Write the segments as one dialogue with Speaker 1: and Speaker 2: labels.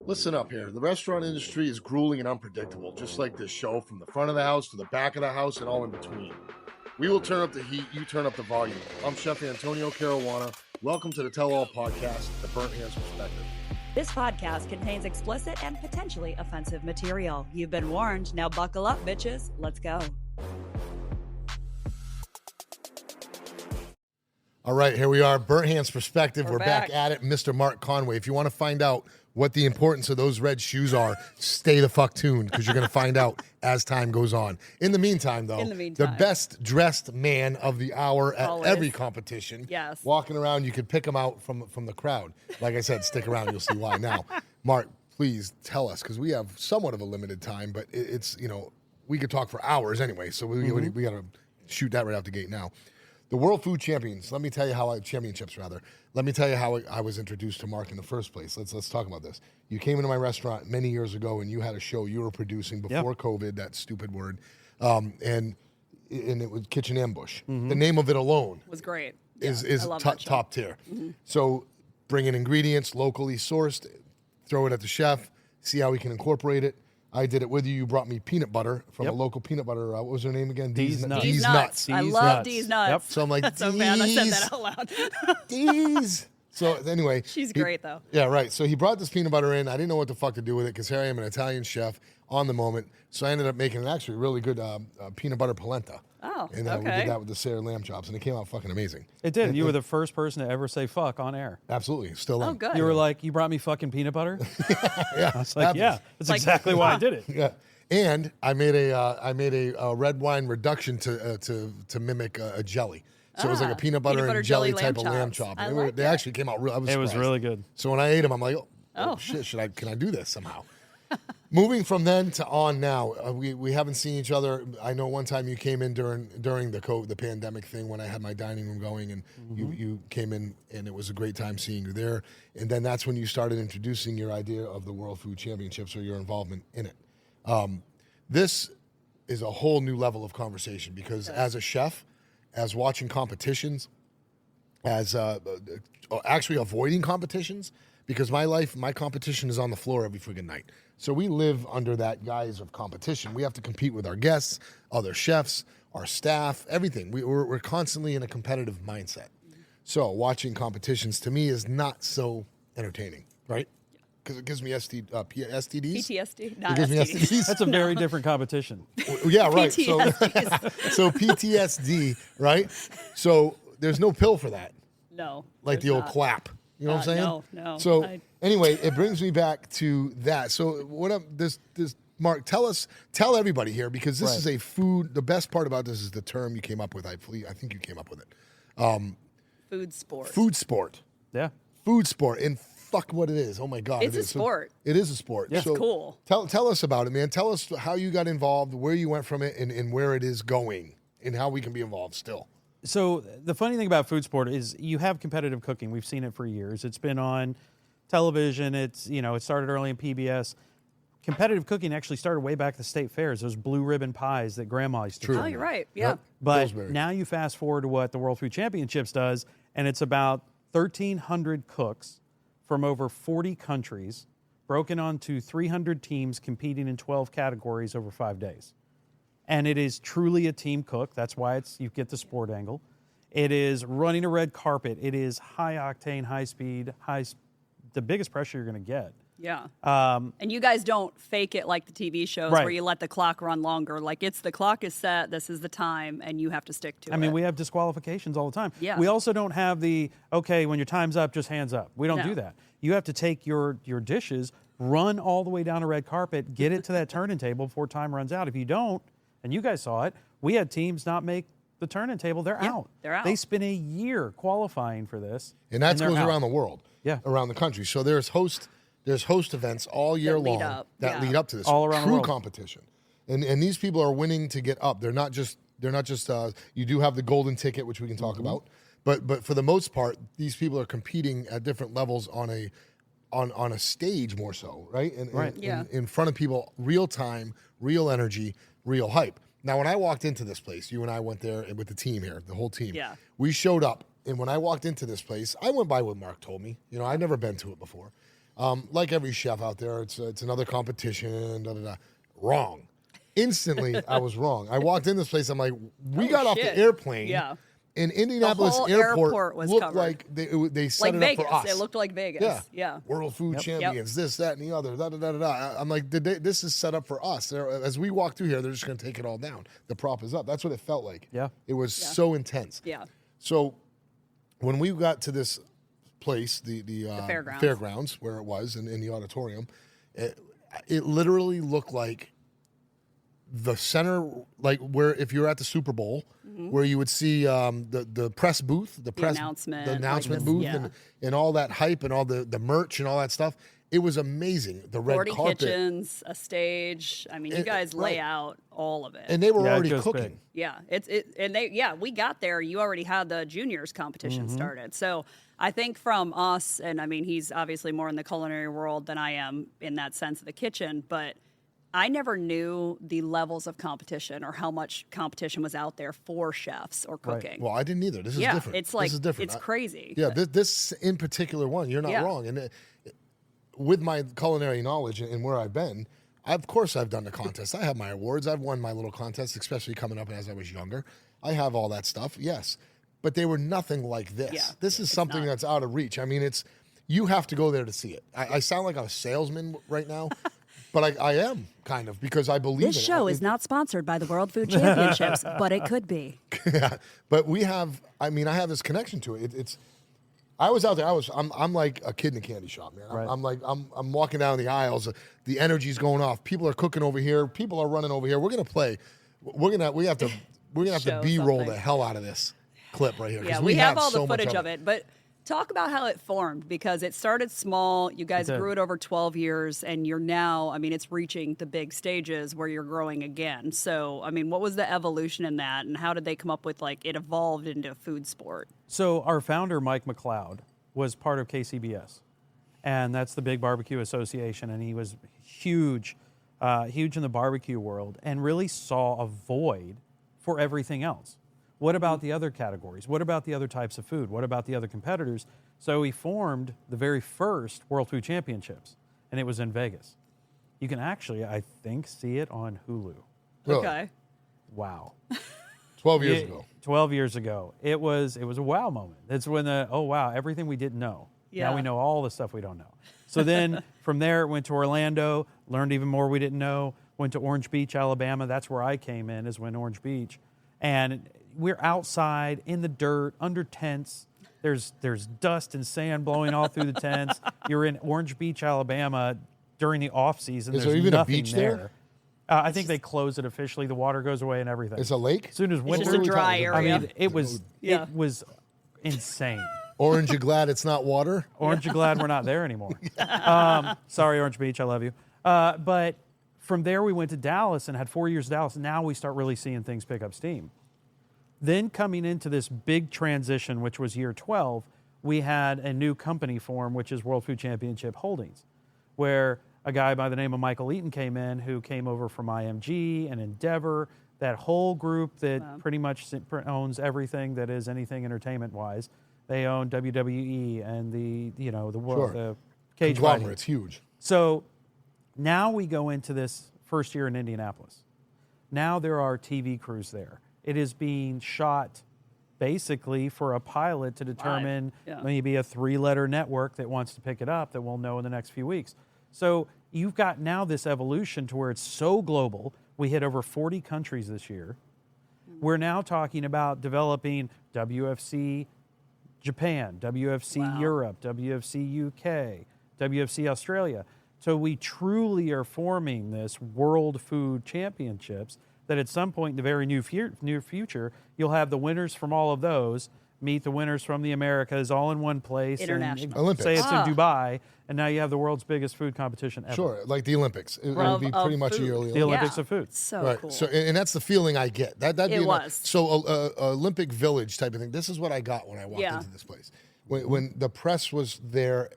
Speaker 1: Listen up here. The restaurant industry is grueling and unpredictable, just like this show, from the front of the house to the back of the house and all in between. We will turn up the heat, you turn up the volume. I'm Chef Antonio Caruana. Welcome to the Tell All Podcast, The Burnt Hands Perspective.
Speaker 2: This podcast contains explicit and potentially offensive material. You've been warned. Now buckle up, bitches. Let's go.
Speaker 1: All right, here we are. Burnt Hands Perspective. We're back
Speaker 2: back
Speaker 1: at it. Mr. Mark Conway. If you want to find out what the importance of those red shoes are, stay the fuck tuned, because you're going to find out as time goes on. In the meantime, though, the best dressed man of the hour at every competition.
Speaker 2: Yes.
Speaker 1: Walking around, you could pick him out from the crowd. Like I said, stick around, you'll see why. Now, Mark, please tell us, because we have somewhat of a limited time, but it's, you know, we could talk for hours anyway, so we got to shoot that right out the gate now. The World Food Championships, let me tell you how I was introduced to Mark in the first place. Let's talk about this. You came into my restaurant many years ago, and you had a show you were producing before COVID, that stupid word, and it was Kitchen Ambush. The name of it alone
Speaker 2: was great.
Speaker 1: Is top tier. So bring in ingredients, locally sourced, throw it at the chef, see how we can incorporate it. I did it with you. You brought me peanut butter from a local peanut butter. What was her name again?
Speaker 2: Dee's Nuts. I love Dee's Nuts.
Speaker 1: Yep. So I'm like,
Speaker 2: that's so bad I said that out loud.
Speaker 1: Dee's. So anyway.
Speaker 2: She's great, though.
Speaker 1: Yeah, right. So he brought this peanut butter in. I didn't know what the fuck to do with it, because here I am, an Italian chef on the moment. So I ended up making an actually really good peanut butter polenta.
Speaker 2: Oh,
Speaker 1: and we did that with the Sarah lamb chops, and it came out fucking amazing.
Speaker 3: It did. You were the first person to ever say fuck on air.
Speaker 1: Absolutely. Still am.
Speaker 2: Oh, good.
Speaker 3: You were like, you brought me fucking peanut butter?
Speaker 1: Yeah.
Speaker 3: I was like, yeah, that's exactly why I did it.
Speaker 1: Yeah. And I made a red wine reduction to mimic a jelly. So it was like a peanut butter and jelly type of lamb chop. They actually came out real.
Speaker 3: It was really good.
Speaker 1: So when I ate them, I'm like, oh shit, can I do this somehow? Moving from then to on now, we haven't seen each other. I know one time you came in during the pandemic thing, when I had my dining room going, and you came in, and it was a great time seeing you there. And then that's when you started introducing your idea of the World Food Championships, or your involvement in it. This is a whole new level of conversation, because as a chef, as watching competitions, as actually avoiding competitions, because my competition is on the floor every friggin' night. So we live under that guise of competition. We have to compete with our guests, other chefs, our staff, everything. We're constantly in a competitive mindset. So watching competitions, to me, is not so entertaining, right? Because it gives me STDs.
Speaker 2: PTSD.
Speaker 1: It gives me STDs.
Speaker 3: That's a very different competition.
Speaker 1: Yeah, right. So PTSD, right? So there's no pill for that.
Speaker 2: No.
Speaker 1: Like the old quap. You know what I'm saying?
Speaker 2: No.
Speaker 1: So anyway, it brings me back to that. So this Mark, tell everybody here, because this is a food. The best part about this is the term you came up with. I think you came up with it.
Speaker 2: Food sport.
Speaker 1: Food sport.
Speaker 3: Yeah.
Speaker 1: Food sport. And fuck what it is. Oh my God.
Speaker 2: It's a sport.
Speaker 1: So it is a sport.
Speaker 2: Yeah. It's cool.
Speaker 1: Tell us about it, man. Tell us how you got involved, where you went from it, and where it is going, and how we can be involved still.
Speaker 3: So the funny thing about food sport is you have competitive cooking. We've seen it for years. It's been on television. It started early in PBS. Competitive cooking actually started way back at the state fairs. Those blue ribbon pies that Grandma used to do.
Speaker 2: Oh, you're right. Yeah.
Speaker 1: Yep.
Speaker 3: But
Speaker 1: Pillsbury.
Speaker 3: now you fast forward to what the World Food Championships does, and it's about 1,300 cooks from over 40 countries, broken onto 300 teams competing in 12 categories over 5 days. And it is truly a team cook. That's why you get the sport angle. It is running a red carpet. It is high octane, high speed, the biggest pressure you're going to get.
Speaker 2: Yeah. And you guys don't fake it like the TV shows where you let the clock run longer. Like, the clock is set, this is the time, and you have to stick to it.
Speaker 3: I mean, we have disqualifications all the time.
Speaker 2: Yeah.
Speaker 3: We also don't have when your time's up, just hands up. We don't do that. You have to take your dishes, run all the way down a red carpet, get it to that turning table before time runs out. If you don't, and you guys saw it, we had teams not make the turning table. They're out.
Speaker 2: They're out.
Speaker 3: They spend a year qualifying for this.
Speaker 1: And that goes
Speaker 3: out.
Speaker 1: around the world. Yeah. Around the country. So there's host events all year long that lead up to this.
Speaker 3: All around the world.
Speaker 1: True competition. And these people are winning to get up. They're not just you do have the golden ticket, which we can talk about. But for the most part, these people are competing at different levels on a stage, more so, right? In front of people, real time, real energy, real hype. Now, when I walked into this place, you and I went there with the team here, the whole team.
Speaker 2: Yeah.
Speaker 1: We showed up, and when I walked into this place, I went by what Mark told me. I'd never been to it before. Like every chef out there, it's another competition. Da, da, da. Wrong. Instantly, I was wrong. I walked in this place. I'm like, we got off the airplane.
Speaker 2: Yeah.
Speaker 1: And Indianapolis
Speaker 2: whole
Speaker 1: airport
Speaker 2: was
Speaker 1: looked
Speaker 2: covered.
Speaker 1: like they set
Speaker 2: Like
Speaker 1: it
Speaker 2: Vegas.
Speaker 1: up for us.
Speaker 2: It looked like Vegas. Yeah.
Speaker 1: World food champions, this, that, and the other. Da, da, da, da, da. I'm like, this is set up for us. As we walk through here, they're just going to take it all down. The prop is up. That's what it felt like.
Speaker 3: Yeah.
Speaker 1: It was so intense.
Speaker 2: Yeah.
Speaker 1: So when we got to this place, the fairgrounds where it was in the auditorium, it literally looked like the center, like where if you're at the Super Bowl, where you would see the press booth, the announcement booth, and all that hype and all the merch and all that stuff. It was amazing. The red
Speaker 2: 40
Speaker 1: carpet,
Speaker 2: kitchens, a stage. I mean, you guys lay out all of it.
Speaker 1: and they were already cooking.
Speaker 3: Big.
Speaker 2: Yeah, we got there. You already had the juniors competition started. So I think from us, and I mean, he's obviously more in the culinary world than I am in that sense of the kitchen, but I never knew the levels of competition or how much competition was out there for chefs or cooking.
Speaker 1: Right. Well, I didn't either. This is different.
Speaker 2: It's like,
Speaker 1: this is different.
Speaker 2: It's crazy.
Speaker 1: Yeah, this in particular one, you're not wrong. And with my culinary knowledge and where I've been, of course I've done the contest. I have my awards. I've won my little contests, especially coming up as I was younger. I have all that stuff, yes. But they were nothing like this.
Speaker 2: Yeah,
Speaker 1: this is something that's out of reach. I mean, you have to go there to see it. I sound like a salesman right now, but I am kind of, because I believe
Speaker 2: This
Speaker 1: in it.
Speaker 2: show is not sponsored by the World Food Championships, but it could be.
Speaker 1: Yeah, but I have this connection to it. I was out there. I'm like a kid in a candy shop, man.
Speaker 3: Right.
Speaker 1: I'm walking down the aisles. The energy's going off. People are cooking over here. People are running over here. We're gonna play. We have to B-roll the hell out of this clip right here.
Speaker 2: Yeah, we have all the footage of it. But talk about how it formed, because it started small. You guys grew it over 12 years, and you're now, I mean, it's reaching the big stages where you're growing again. So, I mean, what was the evolution in that, and how did they come up with, like, it evolved into a food sport?
Speaker 3: So our founder, Mike McLeod, was part of KCBS, and that's the Big Barbecue Association, and he was huge in the barbecue world, and really saw a void for everything else. What about the other categories? What about the other types of food? What about the other competitors? So he formed the very first World Food Championships, and it was in Vegas. You can actually, I think, see it on Hulu.
Speaker 1: Really?
Speaker 2: Okay.
Speaker 3: Wow.
Speaker 1: 12 years ago.
Speaker 3: 12 years ago. It was a wow moment. It's when everything we didn't know.
Speaker 2: Yeah.
Speaker 3: Now we know all the stuff we don't know. So then from there, it went to Orlando, learned even more we didn't know, went to Orange Beach, Alabama. That's where I came in, is when Orange Beach. And we're outside in the dirt, under tents. There's dust and sand blowing all through the tents. You're in Orange Beach, Alabama during the off season.
Speaker 1: Is
Speaker 3: There's
Speaker 1: there even
Speaker 3: nothing
Speaker 1: a beach there?
Speaker 3: I think they close it officially. The water goes away and everything.
Speaker 1: It's a lake?
Speaker 3: As soon as winter,
Speaker 2: just a dry area.
Speaker 3: I mean, it was insane.
Speaker 1: Orange, you glad it's not water?
Speaker 3: Orange, you glad we're not there anymore. Sorry, Orange Beach, I love you. But from there, we went to Dallas and had 4 years in Dallas. Now we start really seeing things pick up steam. Then coming into this big transition, which was year 12, we had a new company form, which is World Food Championship Holdings, where a guy by the name of Michael Eaton came in, who came over from IMG and Endeavor, that whole group that pretty much owns everything that is anything entertainment-wise. They own WWE and the world, the cage fighting.
Speaker 1: It's huge.
Speaker 3: So now we go into this first year in Indianapolis. Now there are TV crews there. It is being shot basically for a pilot to determine maybe a 3-letter network that wants to pick it up that we'll know in the next few weeks. So you've got now this evolution to where it's so global. We hit over 40 countries this year. We're now talking about developing WFC Japan, WFC Europe, WFC UK, WFC Australia. So we truly are forming this World Food Championships that at some point in the very near future, you'll have the winners from all of those meet the winners from the Americas all in one place.
Speaker 2: International.
Speaker 3: Olympics. Say it's in Dubai, and now you have the world's biggest food competition ever.
Speaker 1: Sure, like the Olympics. It would be pretty much a yearly
Speaker 3: The
Speaker 1: Olympics.
Speaker 3: Olympics of food.
Speaker 2: So cool.
Speaker 1: So, and that's the feeling I get. So Olympic Village type of thing. This is what I got when I walked into this place. When the press was there,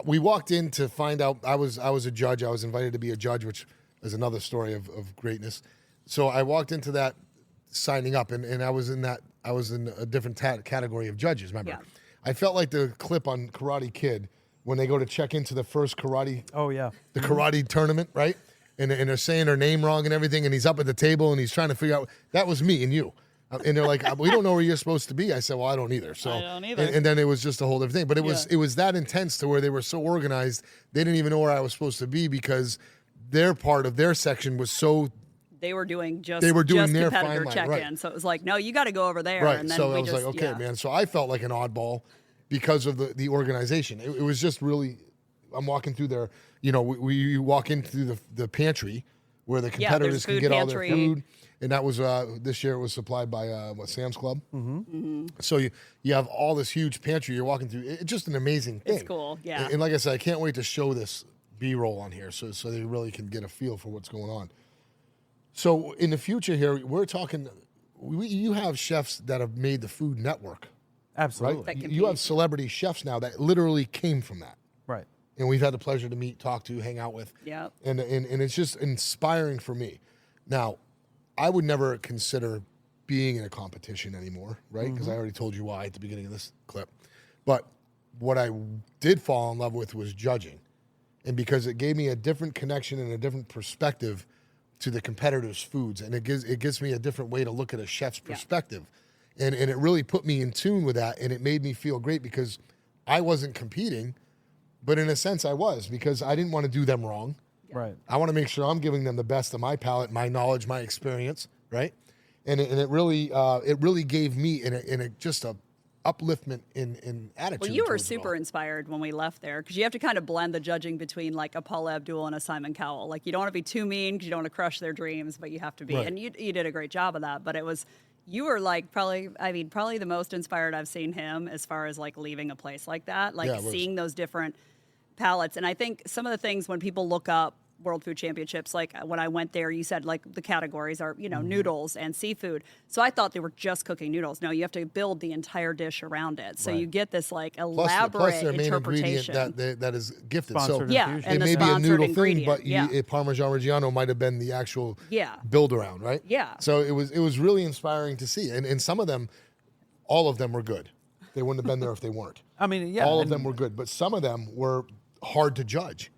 Speaker 1: we walked in to find out. I was a judge. I was invited to be a judge, which is another story of greatness. So I walked into that signing up, and I was in a different category of judges. Remember, I felt like the clip on Karate Kid when they go to check into the first karate,
Speaker 3: Oh yeah.
Speaker 1: the karate tournament, right? And they're saying her name wrong and everything, and he's up at the table and he's trying to figure out, that was me and you. And they're like, we don't know where you're supposed to be. I said, well, I don't either. So,
Speaker 2: I don't either.
Speaker 1: And then it was just a whole different thing. But it was that intense to where they were so organized, they didn't even know where I was supposed to be because their part of their section was so.
Speaker 2: They were doing just
Speaker 1: They were doing their
Speaker 2: competitor
Speaker 1: fine line,
Speaker 2: check-in.
Speaker 1: right.
Speaker 2: So it was like, no, you got to go over there.
Speaker 1: Right.
Speaker 2: And then
Speaker 1: So
Speaker 2: we
Speaker 1: I was
Speaker 2: just,
Speaker 1: like, okay, man. So I felt like an oddball because of the organization. It was just really, I'm walking through there. You know, you walk in through the pantry where the competitors can
Speaker 2: food
Speaker 1: get
Speaker 2: pantry.
Speaker 1: all their food. And that was, this year it was supplied by, Sam's Club. Mm-hmm. So you have all this huge pantry you're walking through. It's just an amazing thing.
Speaker 2: It's cool, yeah.
Speaker 1: And like I said, I can't wait to show this B-roll on here so they really can get a feel for what's going on. So in the future here, we're talking, you have chefs that have made the Food Network,
Speaker 3: Absolutely.
Speaker 1: right?
Speaker 2: That
Speaker 1: You have celebrity chefs now that literally came from that.
Speaker 3: Right.
Speaker 1: And we've had the pleasure to meet, talk to, hang out with.
Speaker 2: Yep.
Speaker 1: And it's just inspiring for me. Now, I would never consider being in a competition anymore, right? Because I already told you why at the beginning of this clip. But what I did fall in love with was judging. And because it gave me a different connection and a different perspective to the competitors' foods. And it gives me a different way to look at a chef's perspective. And it really put me in tune with that. And it made me feel great because I wasn't competing, but in a sense I was, because I didn't want to do them wrong.
Speaker 3: Right.
Speaker 1: I want to make sure I'm giving them the best of my palate, my knowledge, my experience, right? And it really gave me just a upliftment in attitude.
Speaker 2: Well, you were
Speaker 1: towards it
Speaker 2: super
Speaker 1: all.
Speaker 2: inspired when we left there because you have to kind of blend the judging between like a Paula Abdul and a Simon Cowell. Like you don't want to be too mean because you don't want to crush their dreams, but you have to be.
Speaker 1: Right.
Speaker 2: And you did a great job of that. But you were like probably the most inspired I've seen him as far as like leaving a place like that, like
Speaker 1: Yeah, it was.
Speaker 2: seeing those different palates. And I think some of the things when people look up World Food Championships, like when I went there, you said like the categories are, noodles and seafood. So I thought they were just cooking noodles. No, you have to build the entire dish around it. So you get this like elaborate
Speaker 1: plus their main
Speaker 2: interpretation.
Speaker 1: ingredient that is gifted.
Speaker 3: Sponsored
Speaker 1: So
Speaker 2: Yeah,
Speaker 3: infusion.
Speaker 2: and
Speaker 1: it
Speaker 2: the
Speaker 1: may be a
Speaker 2: sponsored
Speaker 1: noodle thing,
Speaker 2: ingredient.
Speaker 1: but
Speaker 2: Yeah.
Speaker 1: Parmesan Reggiano might have been the actual
Speaker 2: Yeah.
Speaker 1: build around, right?
Speaker 2: Yeah.
Speaker 1: So it was really inspiring to see. And some of them, all of them were good. They wouldn't have been there if they weren't.
Speaker 3: I mean, yeah.
Speaker 1: All of
Speaker 3: and-
Speaker 1: them were good, but some of them were hard to judge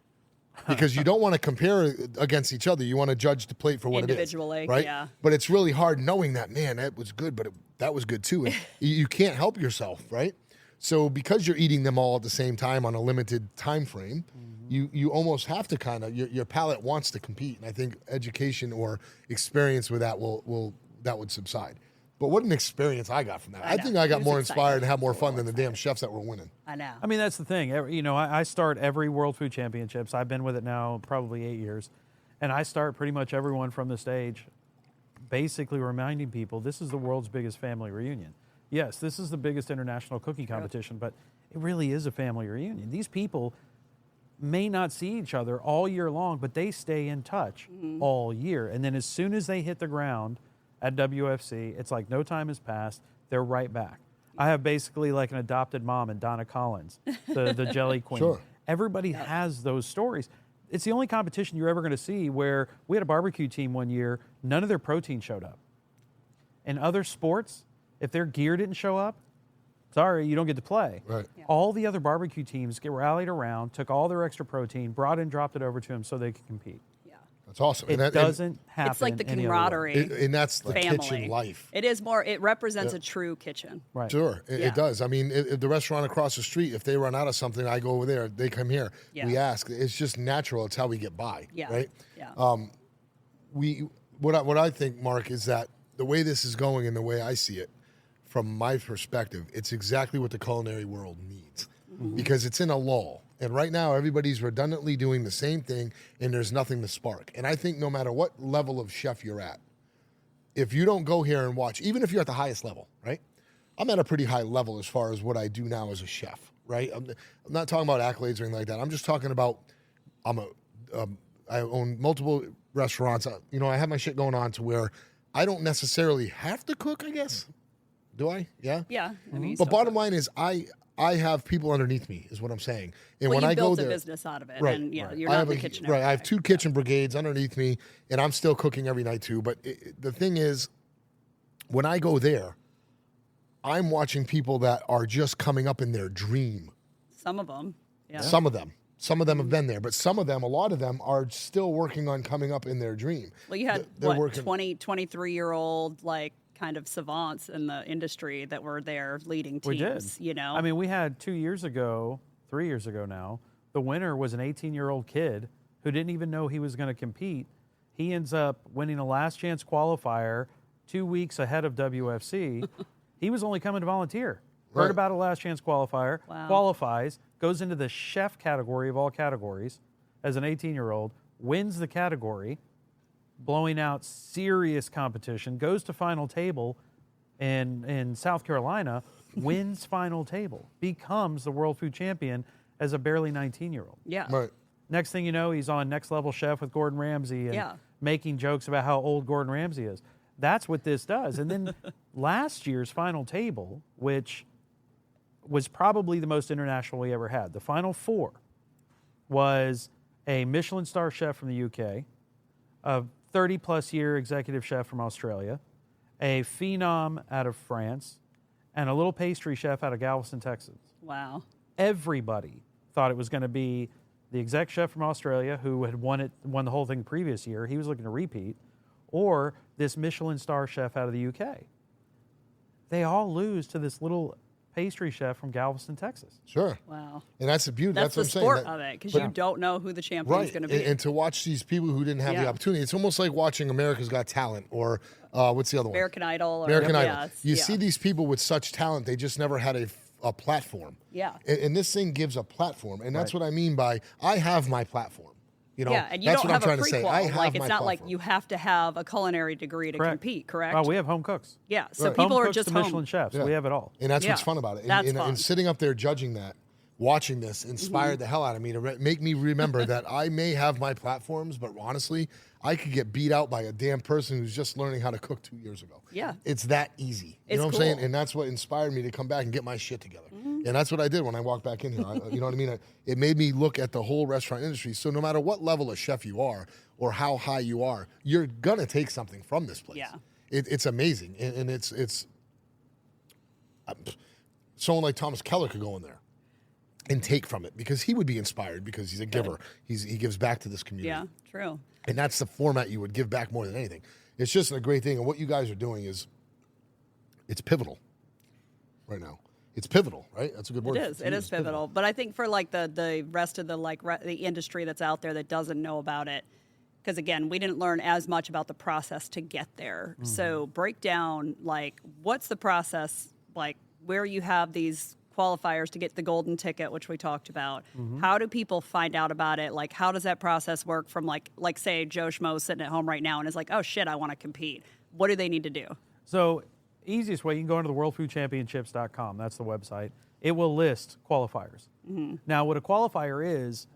Speaker 1: because you don't want to compare against each other. You want to judge the plate for what it is,
Speaker 2: Individually,
Speaker 1: right?
Speaker 2: yeah.
Speaker 1: But it's really hard knowing that, man, that was good, but that was good too. And you can't help yourself, right? So because you're eating them all at the same time on a limited time frame, you almost have to kind of your palate wants to compete, and I think education or experience with that would subside. But what an experience I got from that. I
Speaker 2: know.
Speaker 1: think I
Speaker 2: It
Speaker 1: got
Speaker 2: was
Speaker 1: more
Speaker 2: exciting.
Speaker 1: inspired and had more fun than the damn chefs that were winning.
Speaker 2: I know.
Speaker 3: I mean, that's the thing. I start every World Food Championships. I've been with it now probably 8 years. And I start pretty much everyone from the stage basically reminding people this is the world's biggest family reunion. Yes, this is the biggest international cooking competition, but it really is a family reunion. These people may not see each other all year long, but they stay in touch all year. And then as soon as they hit the ground at WFC, it's like no time has passed. They're right back. I have basically like an adopted mom in Donna Collins, the Jelly Queen.
Speaker 1: Sure.
Speaker 3: Everybody has those stories. It's the only competition you're ever going to see where we had a barbecue team one year, none of their protein showed up. In other sports, if their gear didn't show up, sorry, you don't get to play.
Speaker 1: Right.
Speaker 2: Yeah.
Speaker 3: All the other barbecue teams get rallied around, took all their extra protein, brought and dropped it over to them so they could compete.
Speaker 2: Yeah.
Speaker 1: That's awesome.
Speaker 3: It doesn't happen.
Speaker 2: It's like the
Speaker 3: any other way.
Speaker 2: camaraderie.
Speaker 1: And that's the
Speaker 2: family.
Speaker 1: kitchen life.
Speaker 2: It is more. It represents a true kitchen.
Speaker 3: Right.
Speaker 1: Sure,
Speaker 2: Yeah.
Speaker 1: it does. I mean, if the restaurant across the street, if they run out of something, I go over there. They come here.
Speaker 2: Yeah.
Speaker 1: We ask. It's just natural. It's how we get by.
Speaker 2: Yeah.
Speaker 1: Right.
Speaker 2: Yeah.
Speaker 1: What I think, Mark, is that the way this is going and the way I see it, from my perspective, it's exactly what the culinary world needs because it's in a lull. And right now, everybody's redundantly doing the same thing, and there's nothing to spark. And I think no matter what level of chef you're at, if you don't go here and watch, even if you're at the highest level, right? I'm at a pretty high level as far as what I do now as a chef, right? I'm not talking about accolades or anything like that. I'm just talking about I own multiple restaurants. I have my shit going on to where I don't necessarily have to cook, I guess. Do I? Yeah?
Speaker 2: Yeah. I mean, you
Speaker 1: But
Speaker 2: still-
Speaker 1: bottom line is I have people underneath me is what I'm saying. And
Speaker 2: well,
Speaker 1: when
Speaker 2: you
Speaker 1: I go
Speaker 2: built
Speaker 1: there,
Speaker 2: a business out of it,
Speaker 1: right,
Speaker 2: and you're
Speaker 1: I
Speaker 2: not
Speaker 1: have
Speaker 2: in the kitchen.
Speaker 1: right.
Speaker 2: every
Speaker 1: I have
Speaker 2: day.
Speaker 1: 2 kitchen brigades underneath me, and I'm still cooking every night too. But the thing is, when I go there, I'm watching people that are just coming up in their dream.
Speaker 2: Some of them. Yeah.
Speaker 1: Some of them have been there, but some of them, a lot of them are still working on coming up in their dream.
Speaker 2: Well, you had,
Speaker 1: They're
Speaker 2: what,
Speaker 1: working-
Speaker 2: 20, 23-year-old, like, kind of savants in the industry that were there leading teams,
Speaker 3: We did.
Speaker 2: you know?
Speaker 3: I mean, we had 2 years ago, 3 years ago now, the winner was an 18-year-old kid who didn't even know he was going to compete. He ends up winning a last chance qualifier 2 weeks ahead of WFC. He was only coming to volunteer.
Speaker 1: Right.
Speaker 3: Heard about a last chance qualifier,
Speaker 2: Wow.
Speaker 3: qualifies, goes into the chef category of all categories as an 18-year-old, wins the category, blowing out serious competition, goes to final table in South Carolina, wins final table, becomes the world food champion as a barely 19-year-old.
Speaker 2: Yeah.
Speaker 1: Right.
Speaker 3: Next thing you know, he's on Next Level Chef with Gordon Ramsay and
Speaker 2: Yeah.
Speaker 3: making jokes about how old Gordon Ramsay is. That's what this does. And then last year's final table, which was probably the most international we ever had, the final four was a Michelin-starred chef from the UK, a 30-plus year executive chef from Australia, a phenom out of France, and a little pastry chef out of Galveston, Texas.
Speaker 2: Wow.
Speaker 3: Everybody thought it was going to be the exec chef from Australia who had won the whole thing the previous year. He was looking to repeat, or this Michelin-star chef out of the UK. They all lose to this little pastry chef from Galveston, Texas.
Speaker 1: Sure.
Speaker 2: Wow.
Speaker 1: And that's the beauty.
Speaker 2: That's
Speaker 1: what
Speaker 2: the
Speaker 1: I'm saying.
Speaker 2: sport of it, because you don't know who the champion is going to be.
Speaker 1: And to watch these people who didn't have the
Speaker 2: Yeah.
Speaker 1: opportunity, it's almost like watching America's Got Talent or what's the other one?
Speaker 2: American Idol. Or,
Speaker 1: American Idol.
Speaker 2: yeah,
Speaker 1: You see these people with such talent, they just never had a platform.
Speaker 2: Yeah.
Speaker 1: And this thing gives a platform. And that's what I mean by I have my platform. You know,
Speaker 2: Yeah, and you
Speaker 1: that's
Speaker 2: don't
Speaker 1: what I'm
Speaker 2: have a
Speaker 1: trying to
Speaker 2: prequel.
Speaker 1: say. I have
Speaker 2: like,
Speaker 1: my
Speaker 2: it's not like
Speaker 1: platform.
Speaker 2: you have to have a culinary degree to compete, correct?
Speaker 3: Oh, we have home cooks.
Speaker 2: Yeah, so
Speaker 1: Right.
Speaker 2: people
Speaker 3: home
Speaker 2: are
Speaker 3: cooks
Speaker 2: just
Speaker 3: to
Speaker 2: home.
Speaker 3: Michelin chefs.
Speaker 1: Yeah.
Speaker 3: We have it all.
Speaker 1: And that's what's
Speaker 2: Yeah.
Speaker 1: fun about it.
Speaker 2: That's
Speaker 1: And
Speaker 2: fun.
Speaker 1: sitting up there judging that, watching this, inspired the hell out of me to make me remember that I may have my platforms, but honestly, I could get beat out by a damn person who's just learning how to cook 2 years ago.
Speaker 2: Yeah.
Speaker 1: It's that easy. You
Speaker 2: It's
Speaker 1: know what I'm saying?
Speaker 2: cool.
Speaker 1: And that's what inspired me to come back and get my shit together. And that's what I did when I walked back in here. You know what I mean? It made me look at the whole restaurant industry. So no matter what level of chef you are or how high you are, you're going to take something from this place.
Speaker 2: Yeah.
Speaker 1: It's amazing. And it's someone like Thomas Keller could go in there and take from it because he would be inspired because he's a giver. He gives back to this community.
Speaker 2: Yeah, true.
Speaker 1: And that's the format you would give back more than anything. It's just a great thing. And what you guys are doing is it's pivotal right now. It's pivotal, right? That's a good word.
Speaker 2: It is. It is pivotal. But I think for like the rest of the the industry that's out there that doesn't know about it, because again, we didn't learn as much about the process to get there. So break down like what's the process like where you have these qualifiers to get the golden ticket, which we talked about. How do people find out about it? Like how does that process work from like say Joe Schmo sitting at home right now and is like, oh shit, I want to compete. What do they need to do?
Speaker 3: So easiest way, you can go into the worldfoodchampionships.com. That's the website. It will list qualifiers. Now, what a qualifier is,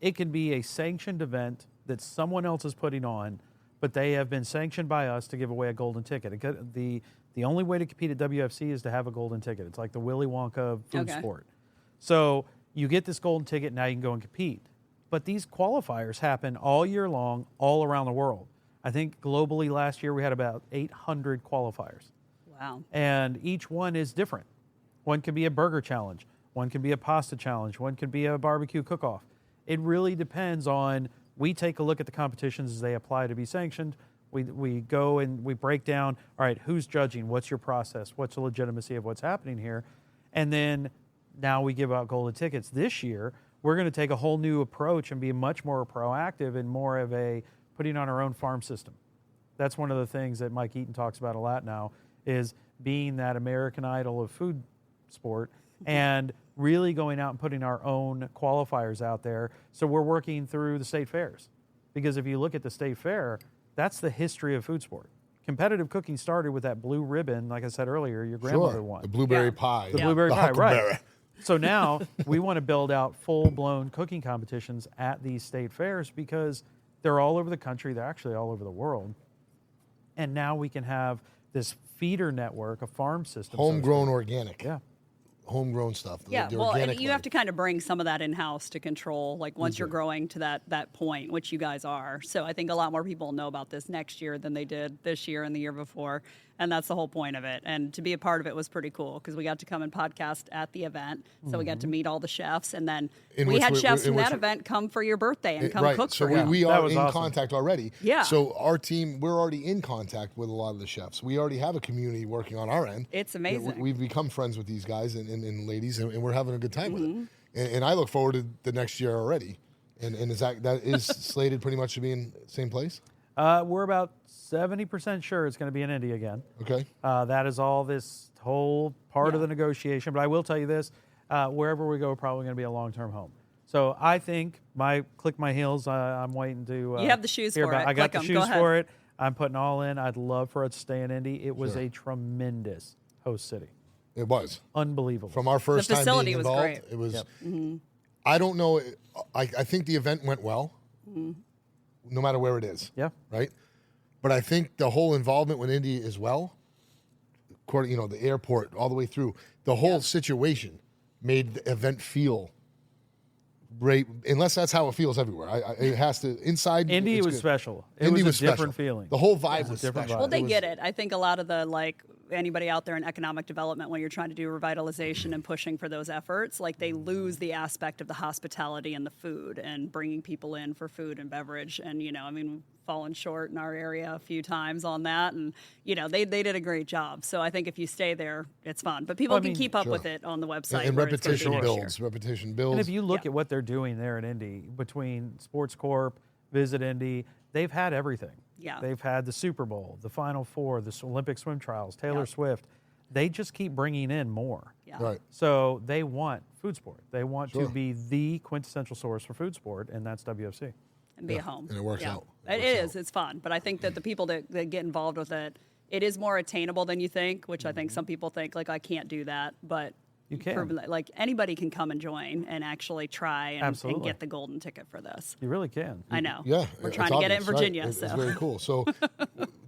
Speaker 3: it can be a sanctioned event that someone else is putting on, but they have been sanctioned by us to give away a golden ticket. The only way to compete at WFC is to have a golden ticket. It's like the Willy Wonka of food sport. So you get this golden ticket, now you can go and compete. But these qualifiers happen all year long, all around the world. I think globally last year we had about 800 qualifiers.
Speaker 2: Wow.
Speaker 3: And each one is different. One can be a burger challenge. One can be a pasta challenge. One can be a barbecue cook-off. It really depends on, we take a look at the competitions as they apply to be sanctioned. We go and we break down, all right, who's judging? What's your process? What's the legitimacy of what's happening here? And then now we give out golden tickets. This year, we're going to take a whole new approach and be much more proactive and more of a putting on our own farm system. That's one of the things that Mike Eaton talks about a lot now, is being that American Idol of food sport and really going out and putting our own qualifiers out there. So we're working through the state fairs. Because if you look at the state fair, that's the history of food sport. Competitive cooking started with that blue ribbon, like I said earlier, your grandmother won.
Speaker 1: The blueberry
Speaker 2: Yeah.
Speaker 1: pie.
Speaker 3: The blueberry
Speaker 1: the
Speaker 3: pie, right.
Speaker 1: huckleberry.
Speaker 3: So now we want to build out full-blown cooking competitions at these state fairs because they're all over the country. They're actually all over the world. And now we can have this feeder network, a farm system.
Speaker 1: Homegrown organic.
Speaker 3: Yeah.
Speaker 1: homegrown stuff.
Speaker 2: Yeah,
Speaker 1: the
Speaker 2: well, and
Speaker 1: organic
Speaker 2: you
Speaker 1: way.
Speaker 2: have to kind of bring some of that in-house to control, like once you're growing to that point, which you guys are. So I think a lot more people know about this next year than they did this year and the year before, and that's the whole point of it. And to be a part of it was pretty cool because we got to come and podcast at the event, so we got to meet all the chefs, and then
Speaker 1: In
Speaker 2: we
Speaker 1: which
Speaker 2: had
Speaker 1: we-
Speaker 2: chefs
Speaker 1: in
Speaker 2: from
Speaker 1: which
Speaker 2: that
Speaker 1: we-
Speaker 2: event come for your birthday and come
Speaker 1: right.
Speaker 2: cook
Speaker 1: So
Speaker 2: for you.
Speaker 1: we
Speaker 3: That
Speaker 1: are
Speaker 3: was
Speaker 1: in
Speaker 3: awesome.
Speaker 1: contact already.
Speaker 2: Yeah.
Speaker 1: So our team, we're already in contact with a lot of the chefs. We already have a community working on our end.
Speaker 2: It's
Speaker 1: Yeah,
Speaker 2: amazing.
Speaker 1: We've become friends with these guys and ladies, and we're having a good time with
Speaker 2: Mm-hmm.
Speaker 1: it. And I look forward to the next year already. And is that is slated pretty much to be in the same place?
Speaker 3: We're about 70% sure it's going to be in India again.
Speaker 1: Okay.
Speaker 3: That is all this whole part of
Speaker 2: Yeah.
Speaker 3: the negotiation. But I will tell you this, wherever we go, we're probably going to be a long-term home. So I think click my heels. I'm waiting to.
Speaker 2: You have the shoes
Speaker 3: hear
Speaker 2: for
Speaker 3: about.
Speaker 2: it.
Speaker 3: I got
Speaker 2: Click
Speaker 3: the
Speaker 2: 'em. Go
Speaker 3: shoes
Speaker 2: ahead.
Speaker 3: for it. I'm putting all in. I'd love for it to stay in Indy. It was
Speaker 1: Sure.
Speaker 3: a tremendous host city.
Speaker 1: It was.
Speaker 3: Unbelievable.
Speaker 1: From our first time
Speaker 2: facility
Speaker 1: being
Speaker 2: was
Speaker 1: involved,
Speaker 2: great.
Speaker 1: it was.
Speaker 3: Yep.
Speaker 1: I don't know. I think the event went well, no matter where it is.
Speaker 3: Yeah.
Speaker 1: Right. But I think the whole involvement with Indy as well, according the airport all the way through, the whole situation made the event feel great. Unless that's how it feels everywhere. It has to inside.
Speaker 3: Indy
Speaker 1: it's
Speaker 3: was
Speaker 1: good.
Speaker 3: special. It
Speaker 1: Indy
Speaker 3: was a different
Speaker 1: special.
Speaker 3: feeling.
Speaker 1: The whole vibe was
Speaker 3: different
Speaker 1: special.
Speaker 3: vibe.
Speaker 2: Well, they
Speaker 1: was-
Speaker 2: get it. I think a lot of the anybody out there in economic development, when you're trying to do revitalization and pushing for those efforts, like they lose the aspect of the hospitality and the food and bringing people in for food and beverage. And fallen short in our area a few times on that, and they did a great job. So I think if you stay there, it's fun. But people can keep up with it on the website.
Speaker 1: And
Speaker 2: where it's gonna be
Speaker 1: repetition
Speaker 2: next year.
Speaker 1: builds. Repetition builds.
Speaker 3: And if you look
Speaker 2: Yeah.
Speaker 3: at what they're doing there at Indy, between Sports Corp, Visit Indy, they've had everything.
Speaker 2: Yeah.
Speaker 3: They've had the Super Bowl, the Final Four, the Olympic swim trials, Taylor
Speaker 2: Yeah.
Speaker 3: Swift. They just keep bringing in more.
Speaker 2: Yeah.
Speaker 1: Right.
Speaker 3: So they want food sport. They want
Speaker 1: Sure.
Speaker 3: to be the quintessential source for food sport, and that's WFC.
Speaker 2: And be a home.
Speaker 1: and it works
Speaker 2: Yeah.
Speaker 1: out.
Speaker 2: It is. It's fun. But I think that the people that get involved with it, it is more attainable than you think, which I think some people think, like, I can't do that. But
Speaker 3: You can.
Speaker 2: proven that, like, anybody can come and join and actually try and
Speaker 3: Absolutely.
Speaker 2: get the golden ticket for this.
Speaker 3: You really can.
Speaker 2: I know.
Speaker 1: Yeah,
Speaker 2: We're
Speaker 1: it's
Speaker 2: trying to get it in
Speaker 1: obvious, right?
Speaker 2: Virginia.
Speaker 1: It's
Speaker 2: So
Speaker 1: very cool. So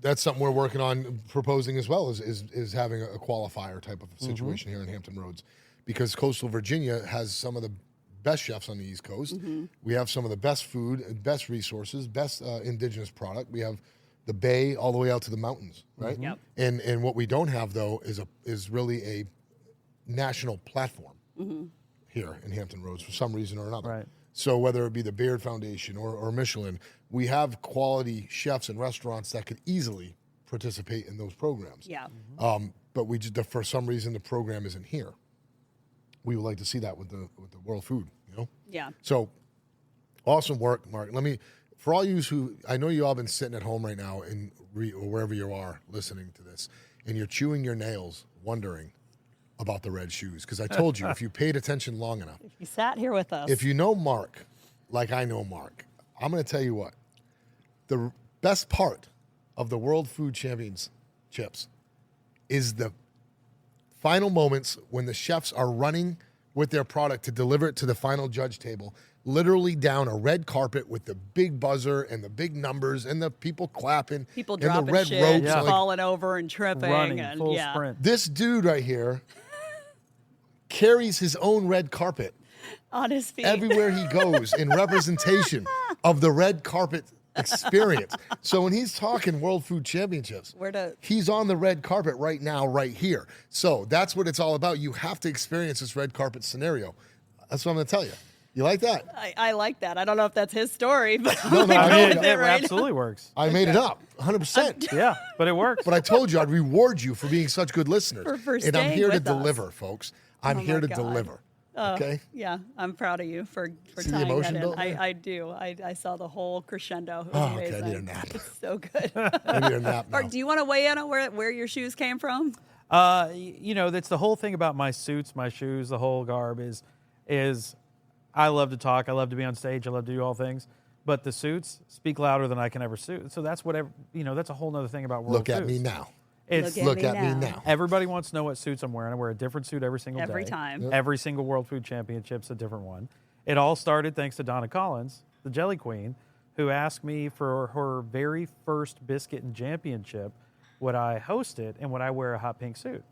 Speaker 1: that's something we're working on proposing as well is having a qualifier type of situation here in Hampton Roads, because coastal Virginia has some of the best chefs on the East Coast. We have some of the best food, best resources, best indigenous product. We have the bay all the way out to the mountains, right?
Speaker 2: Yep.
Speaker 1: And what we don't have though is really a national platform here in Hampton Roads for some reason or another.
Speaker 3: Right.
Speaker 1: So whether it be the Beard Foundation or Michelin, we have quality chefs and restaurants that could easily participate in those programs.
Speaker 2: yeah.
Speaker 1: But we just, for some reason the program isn't here. We would like to see that with the World Food,
Speaker 2: Yeah.
Speaker 1: So awesome work, Mark. For all you who, I know you all been sitting at home right now or wherever you are listening to this, and you're chewing your nails, wondering about the red shoes. Because I told you, if you paid attention long enough,
Speaker 2: You sat here with us.
Speaker 1: if you know Mark, like I know Mark, I'm going to tell you what. The best part of the World Food Championships is the final moments when the chefs are running with their product to deliver it to the final judge table, literally down a red carpet with the big buzzer and the big numbers and the people clapping
Speaker 2: People
Speaker 1: and
Speaker 2: dropping
Speaker 1: the red
Speaker 2: shit,
Speaker 1: ropes.
Speaker 3: Yeah.
Speaker 1: Like,
Speaker 2: falling over and tripping.
Speaker 3: Running
Speaker 2: and
Speaker 3: full
Speaker 2: yeah.
Speaker 3: sprint.
Speaker 1: this dude right here carries his own red carpet
Speaker 2: On his feet.
Speaker 1: everywhere he goes in representation of the red carpet experience. So when he's talking World Food Championships, he's on the red carpet right now, right here. So that's what it's all about. You have to experience this red carpet scenario. That's what I'm going to tell you. You like that?
Speaker 2: I like that. I don't know if that's his story, but
Speaker 1: No,
Speaker 2: I'm
Speaker 1: no,
Speaker 2: gonna
Speaker 1: I
Speaker 2: go
Speaker 1: mean,
Speaker 2: with
Speaker 3: It
Speaker 2: it right
Speaker 3: absolutely works.
Speaker 1: I made it up, 100%.
Speaker 3: Yeah, but it works.
Speaker 1: But I told you I'd reward you for being such good listeners.
Speaker 2: For
Speaker 1: and I'm
Speaker 2: staying
Speaker 1: here to
Speaker 2: with us.
Speaker 1: deliver, folks. I'm
Speaker 2: Oh
Speaker 1: here
Speaker 2: my
Speaker 1: to
Speaker 2: God.
Speaker 1: deliver. Okay?
Speaker 2: Yeah, I'm proud of you for
Speaker 1: See the
Speaker 2: tying
Speaker 1: emotion
Speaker 2: that in.
Speaker 1: built there?
Speaker 2: I do. I saw the whole crescendo. It was
Speaker 1: Oh, okay,
Speaker 2: amazing.
Speaker 1: I need a nap.
Speaker 2: It's so good.
Speaker 1: I need a nap now.
Speaker 2: Or do you want to weigh in on where your shoes came from?
Speaker 3: That's the whole thing about my suits, my shoes, the whole garb is I love to talk. I love to be on stage. I love to do all things. But the suits speak louder than I can ever suit. So that's whatever, that's a whole other thing about World
Speaker 1: Look at
Speaker 3: Foods.
Speaker 1: me now.
Speaker 3: It's
Speaker 1: Look at me now.
Speaker 3: Everybody wants to know what suits I'm wearing. I wear a different suit every single
Speaker 2: Every
Speaker 3: day.
Speaker 2: time. Yep.
Speaker 3: Every single World Food Championship's a different one. It all started thanks to Donna Collins, the Jelly Queen, who asked me for her very first biscuit and championship, would I host it and would I wear a hot pink suit?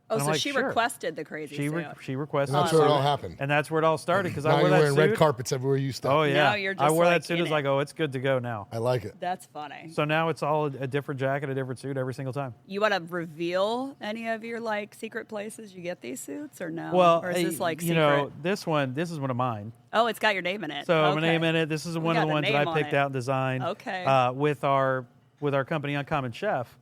Speaker 2: Oh,
Speaker 3: And I'm
Speaker 2: so
Speaker 3: like,
Speaker 2: she
Speaker 3: "Sure."
Speaker 2: requested the crazy suit.
Speaker 3: She requested.
Speaker 1: And that's
Speaker 3: the
Speaker 1: where it
Speaker 3: suit.
Speaker 1: all happened.
Speaker 3: And that's where it all started because I
Speaker 1: Now
Speaker 3: wore
Speaker 1: you're
Speaker 3: that
Speaker 1: wearing
Speaker 3: suit.
Speaker 1: red carpets everywhere you step.
Speaker 3: Oh yeah,
Speaker 2: Now you're
Speaker 3: I
Speaker 2: just,
Speaker 3: wore
Speaker 2: like,
Speaker 3: that suit
Speaker 2: in
Speaker 3: as like,
Speaker 2: it.
Speaker 3: oh, it's good to go now.
Speaker 1: I like it.
Speaker 2: That's funny.
Speaker 3: So now it's all a different jacket, a different suit every single time.
Speaker 2: You want to reveal any of your like secret places you get these suits, or no?
Speaker 3: Well,
Speaker 2: or is this like
Speaker 3: you
Speaker 2: secret?
Speaker 3: know, this is one of mine.
Speaker 2: Oh, it's got your name in it.
Speaker 3: So
Speaker 2: okay.
Speaker 3: my name in it. This is one of
Speaker 2: got
Speaker 3: the
Speaker 2: a
Speaker 3: ones that
Speaker 2: name
Speaker 3: I
Speaker 2: on
Speaker 3: picked
Speaker 2: it.
Speaker 3: out and designed.
Speaker 2: Okay.
Speaker 3: With our company Uncommon Chef,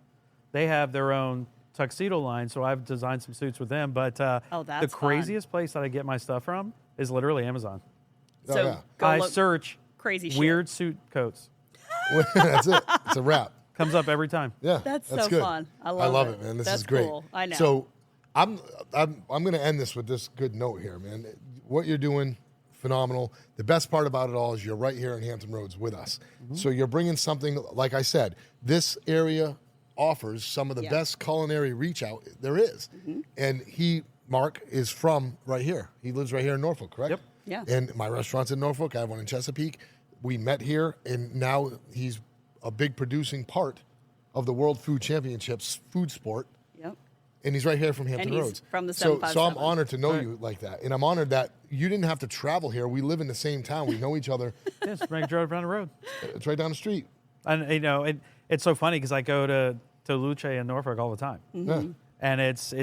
Speaker 3: they have their own tuxedo line, so I've designed some suits with them. But
Speaker 2: Oh,
Speaker 3: the
Speaker 2: that's
Speaker 3: craziest place that I get my stuff from is literally Amazon.
Speaker 1: Oh,
Speaker 2: So
Speaker 1: yeah.
Speaker 2: go
Speaker 3: I
Speaker 2: look
Speaker 3: search
Speaker 2: crazy shit.
Speaker 3: weird suit coats.
Speaker 1: That's it. It's a wrap.
Speaker 3: Comes up every time.
Speaker 1: Yeah,
Speaker 2: That's so
Speaker 1: good.
Speaker 2: fun. I love it.
Speaker 1: man. This
Speaker 2: That's
Speaker 1: is great.
Speaker 2: cool. I know.
Speaker 1: So, I'm going to end this with this good note here, man. What you're doing, phenomenal. The best part about it all is you're right here in Hampton Roads with us. So you're bringing something. Like I said, this area offers some of the best culinary reach out there is. And Mark, is from right here. He lives right here in Norfolk, correct?
Speaker 3: Yep.
Speaker 2: Yeah.
Speaker 1: And my restaurant's in Norfolk. I have one in Chesapeake. We met here, and now he's a big producing part of the World Food Championships food sport.
Speaker 2: Yep.
Speaker 1: And he's right here from Hampton
Speaker 2: And he's
Speaker 1: Roads.
Speaker 2: from the
Speaker 1: so I'm
Speaker 2: 757.
Speaker 1: honored to know you like that. And I'm honored that you didn't have to travel here. We live in the same town. We know each other.
Speaker 3: Just make a drive down the road.
Speaker 1: It's right down the street.
Speaker 3: And you know, it's so funny because I go to Luce in Norfolk all the time,
Speaker 1: Yeah.
Speaker 3: and it's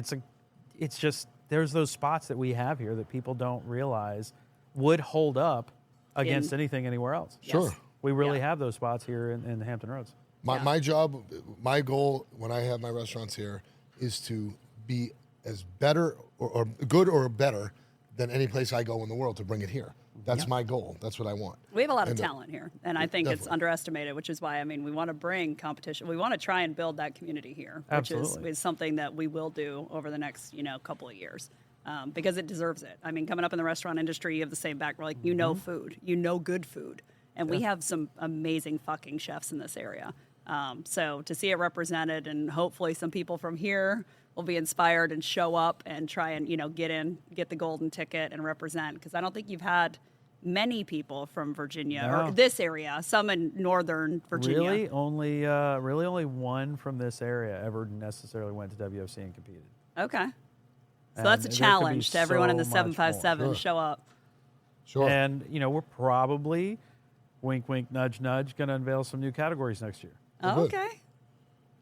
Speaker 3: just there's those spots that we have here that people don't realize would hold up against anything anywhere else.
Speaker 1: Sure.
Speaker 3: We really have those spots here in Hampton Roads.
Speaker 1: My job, my goal when I have my restaurants here is to be as better or good or better than any place I go in the world to bring it here. That's my goal. That's what I want.
Speaker 2: We have a lot of
Speaker 1: And,
Speaker 2: talent here, and I think it's
Speaker 1: definitely.
Speaker 2: underestimated, which is why, I mean, we want to bring competition. We want to try and build that community here, which
Speaker 3: Absolutely.
Speaker 2: is something that we will do over the next, couple of years, because it deserves it. I mean, coming up in the restaurant industry, you have the same background. Like, you know food. You know good food. And we have some amazing fucking chefs in this area. So to see it represented, and hopefully some people from here will be inspired and show up and try and, get the golden ticket and represent, because I don't think you've had many people from Virginia or
Speaker 3: No.
Speaker 2: this area, some in northern Virginia.
Speaker 3: Really only one from this area ever necessarily went to WFC and competed.
Speaker 2: Okay. So
Speaker 3: And
Speaker 2: that's a
Speaker 3: there could
Speaker 2: challenge
Speaker 3: be
Speaker 2: to everyone in the
Speaker 3: so much more.
Speaker 2: 757.
Speaker 1: Sure.
Speaker 2: Show up.
Speaker 1: Sure.
Speaker 3: And we're probably, wink, wink, nudge, nudge, going to unveil some new categories next year.
Speaker 2: Oh,
Speaker 1: good.
Speaker 2: okay.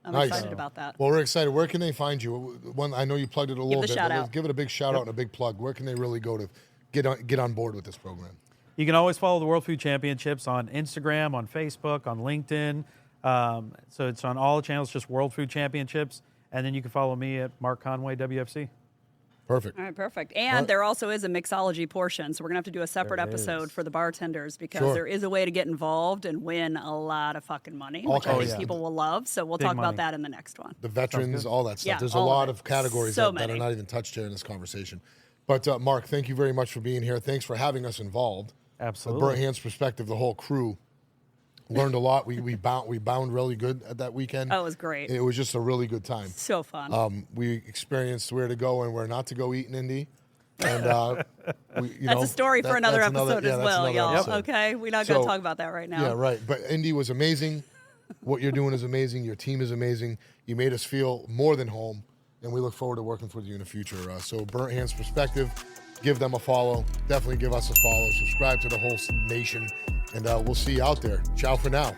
Speaker 2: I'm
Speaker 1: Nice.
Speaker 2: excited about that.
Speaker 1: Well, we're excited. Where can they find you? One, I know you plugged it a little
Speaker 2: the
Speaker 1: bit.
Speaker 2: shout
Speaker 1: But
Speaker 2: out.
Speaker 1: let's give it a big shout out and a big plug. Where can they really go to get on board with this program?
Speaker 3: You can always follow the World Food Championships on Instagram, on Facebook, on LinkedIn. So it's on all the channels, just World Food Championships. And then you can follow me at Mark Conway, WFC.
Speaker 1: Perfect.
Speaker 2: All right, perfect. And there also is a mixology portion, so we're gonna have to do a separate
Speaker 3: There
Speaker 2: episode
Speaker 3: is.
Speaker 2: for the bartenders, because
Speaker 1: Sure.
Speaker 2: there is a way to get involved and win a lot of fucking money,
Speaker 1: All
Speaker 2: which I
Speaker 1: kinds
Speaker 2: think
Speaker 1: of
Speaker 2: people will love. So we'll
Speaker 3: Big
Speaker 2: talk
Speaker 3: money.
Speaker 2: about that in the next one.
Speaker 1: The veterans, all that stuff.
Speaker 2: Yeah,
Speaker 1: There's a
Speaker 2: all of
Speaker 1: lot
Speaker 2: it.
Speaker 1: of categories
Speaker 2: So
Speaker 1: that are
Speaker 2: many.
Speaker 1: not even touched here in this conversation. But Mark, thank you very much for being here. Thanks for having us involved.
Speaker 3: Absolutely.
Speaker 1: The Burnt Hands perspective, the whole crew learned a lot. We bound really good at that weekend.
Speaker 2: Oh, it was great.
Speaker 1: It was just a really good time.
Speaker 2: So fun.
Speaker 1: We experienced where to go and where not to go eat in Indy. And
Speaker 2: That's a story for another episode as well, y'all.
Speaker 1: episode.
Speaker 2: Okay, we're not going
Speaker 1: So,
Speaker 2: to talk about that right now.
Speaker 1: Yeah, right. But Indy was amazing. What you're doing is amazing. Your team is amazing. You made us feel more than home, and we look forward to working with you in the future. So Burnt Hands Perspective, give them a follow. Definitely give us a follow. Subscribe to the whole nation, and we'll see you out there. Ciao for now.